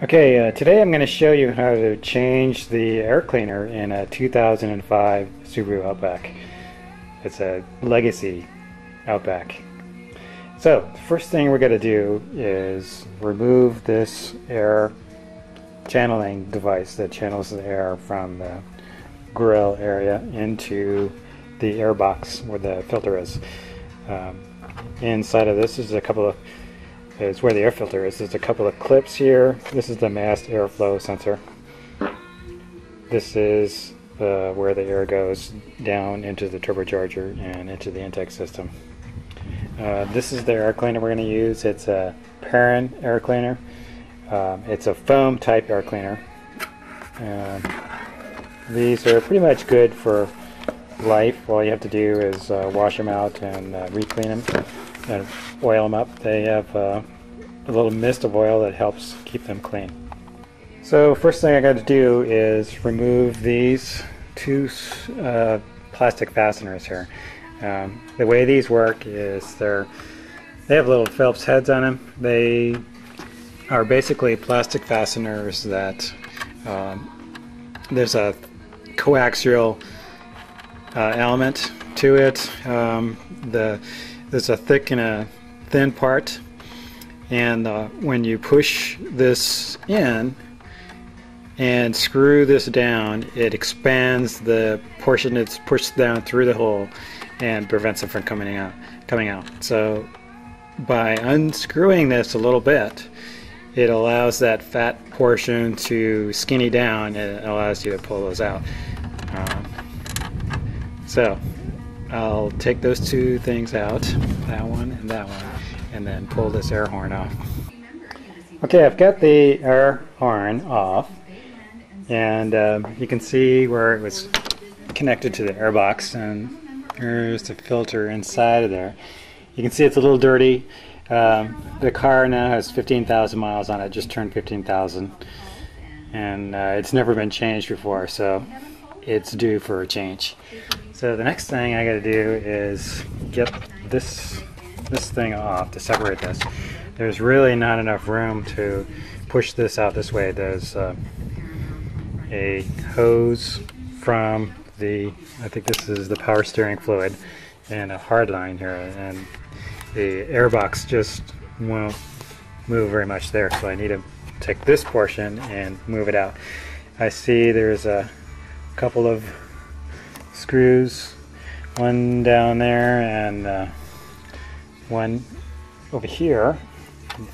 Okay, today I'm going to show you how to change the air cleaner in a 2005 Subaru Outback. It's a legacy Outback. So, the first thing we're going to do is remove this air channeling device that channels the air from the grill area into the air box where the filter is. Inside of this is is where the air filter is. There's a couple of clips here. This is the mass airflow sensor. This is where the air goes down into the turbocharger and into the intake system. This is the air cleaner we're going to use. It's a Perrin air cleaner. It's a foam type air cleaner. These are pretty much good for life. All you have to do is wash them out and re-clean them and oil them up. They have a little mist of oil that helps keep them clean. So first thing I got to do is remove these two plastic fasteners here. The way these work is they have little Phillips heads on them. They are basically plastic fasteners that there's a coaxial element to it. There's a thick and a thin part, and when you push this in and screw this down, it expands the portion that's pushed down through the hole and prevents it from coming out. So by unscrewing this a little bit, it allows that fat portion to skinny down, and it allows you to pull those out. So I'll take those two things out, that one, and then pull this air horn off. Okay, I've got the air horn off, and you can see where it was connected to the air box, and there's the filter inside of there. You can see it's a little dirty. The car now has 15,000 miles on it, just turned 15,000, and it's never been changed before, so it's due for a change. So the next thing I got to do is get this thing off to separate this. There's really not enough room to push this out this way. There's a hose from I think this is the power steering fluid, and a hard line here, and the airbox just won't move very much there, so I need to take this portion and move it out. I see there's a couple of screws, one down there and one over here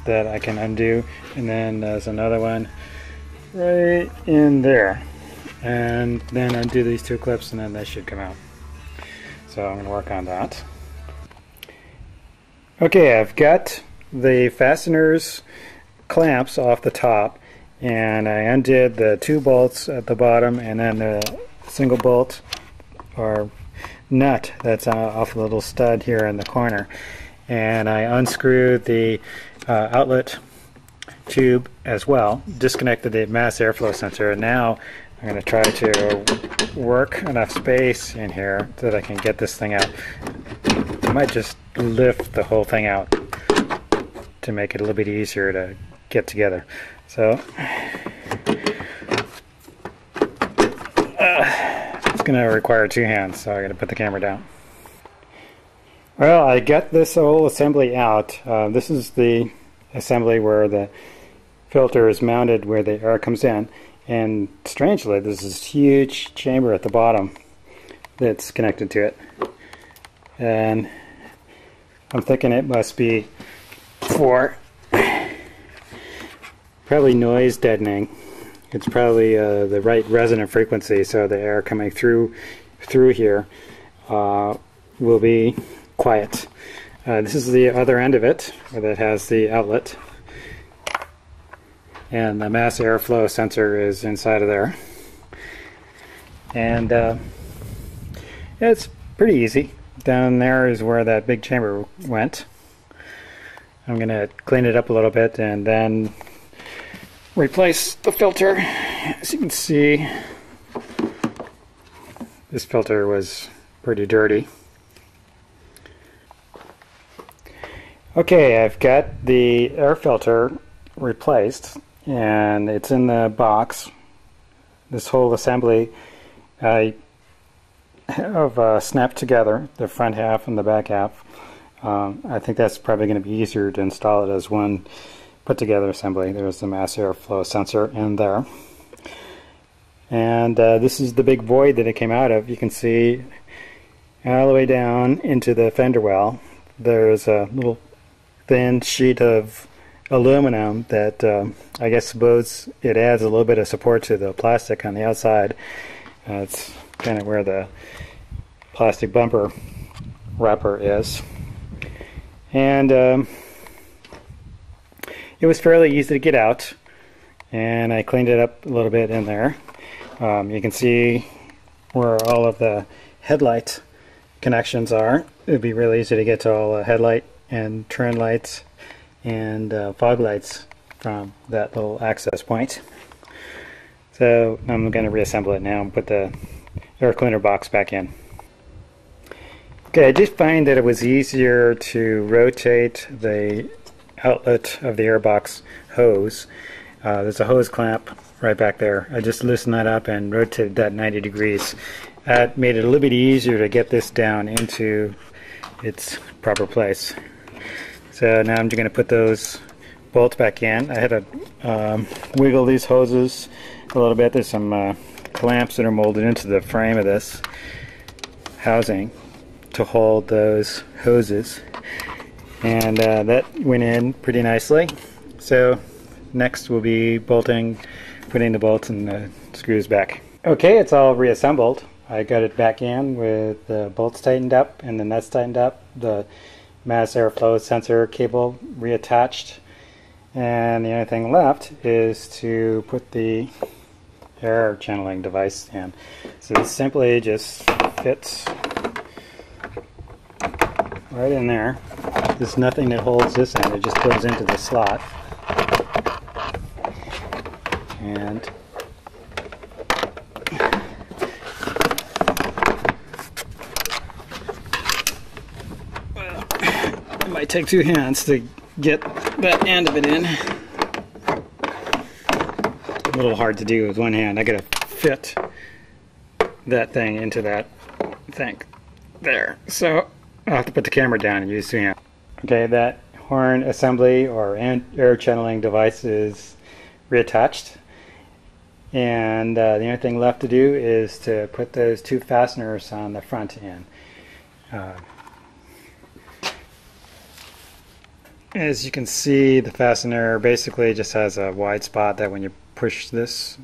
that I can undo, and then there's another one right in there, and then undo these two clips, and then they should come out. So I'm going to work on that. Okay, I've got the fasteners clamps off the top, and I undid the two bolts at the bottom, and then the single bolt or nut that's off a little stud here in the corner, and I unscrewed the outlet tube as well, disconnected the mass airflow sensor, and now I'm going to try to work enough space in here so that I can get this thing out. I might just lift the whole thing out to make it a little bit easier to get together. So it's going to require two hands, so I got to put the camera down. Well, I got this whole assembly out. This is the assembly where the filter is mounted, where the air comes in, and strangely there's this huge chamber at the bottom that's connected to it, and I'm thinking it must be for probably noise deadening. It's probably the right resonant frequency, so the air coming through here will be quiet. This is the other end of it, where it has the outlet, and the mass airflow sensor is inside of there. And it's pretty easy. Down there is where that big chamber went. I'm going to clean it up a little bit and then replace the filter. As you can see, this filter was pretty dirty. Okay, I've got the air filter replaced, and it's in the box. This whole assembly I have snapped together, the front half and the back half. I think that's probably going to be easier to install it as one put together assembly. There's the mass airflow sensor in there. And this is the big void that it came out of. You can see all the way down into the fender well. There's a little thin sheet of aluminum that I guess suppose it adds a little bit of support to the plastic on the outside. It's kind of where the plastic bumper wrapper is. And it was fairly easy to get out, and I cleaned it up a little bit in there. You can see where all of the headlight connections are. It would be really easy to get to all the headlight and turn lights and fog lights from that little access point. So I'm going to reassemble it now and put the air cleaner box back in. Okay, I did find that it was easier to rotate the outlet of the airbox hose. There's a hose clamp right back there. I just loosened that up and rotated that 90 degrees. That made it a little bit easier to get this down into its proper place. So now I'm going to put those bolts back in. I had to wiggle these hoses a little bit. There's some clamps that are molded into the frame of this housing to hold those hoses, and that went in pretty nicely. So next we'll be putting the bolts and the screws back. Okay, it's all reassembled. I got it back in with the bolts tightened up and the nuts tightened up, the mass airflow sensor cable reattached, and the only thing left is to put the air channeling device in. So this simply just fits right in there. There's nothing that holds this in, it just goes into the slot. And it might take two hands to get that end of it in. A little hard to do with one hand. I gotta fit that thing into that thing there. So I'll have to put the camera down and use two hands. Okay, that horn assembly or air channeling device is reattached, and the only thing left to do is to put those two fasteners on the front end. As you can see, the fastener basically just has a wide spot that when you push this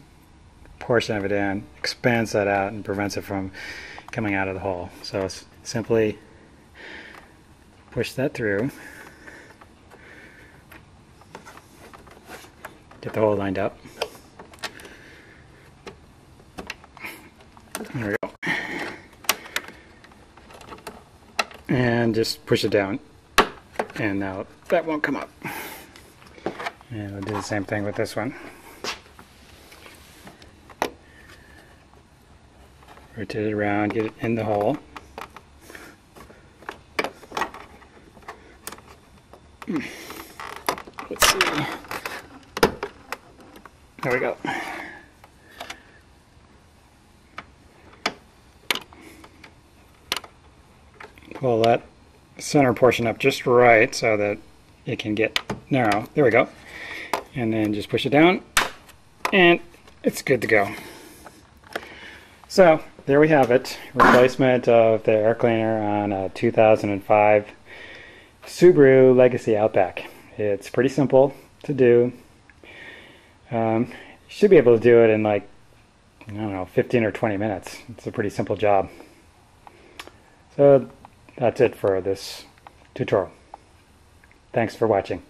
portion of it in, expands that out and prevents it from coming out of the hole. So it's simply push that through, get the hole lined up. There we go. And just push it down, and now that won't come up. And we'll do the same thing with this one. Rotate it around, get it in the hole. Let's see. There we go. Pull that center portion up just right so that it can get narrow. There we go. And then just push it down, and it's good to go. So there we have it. Replacement of the air cleaner on a 2005 Subaru Legacy Outback. It's pretty simple to do. You should be able to do it in like, I don't know, 15 or 20 minutes. It's a pretty simple job. So that's it for this tutorial. Thanks for watching.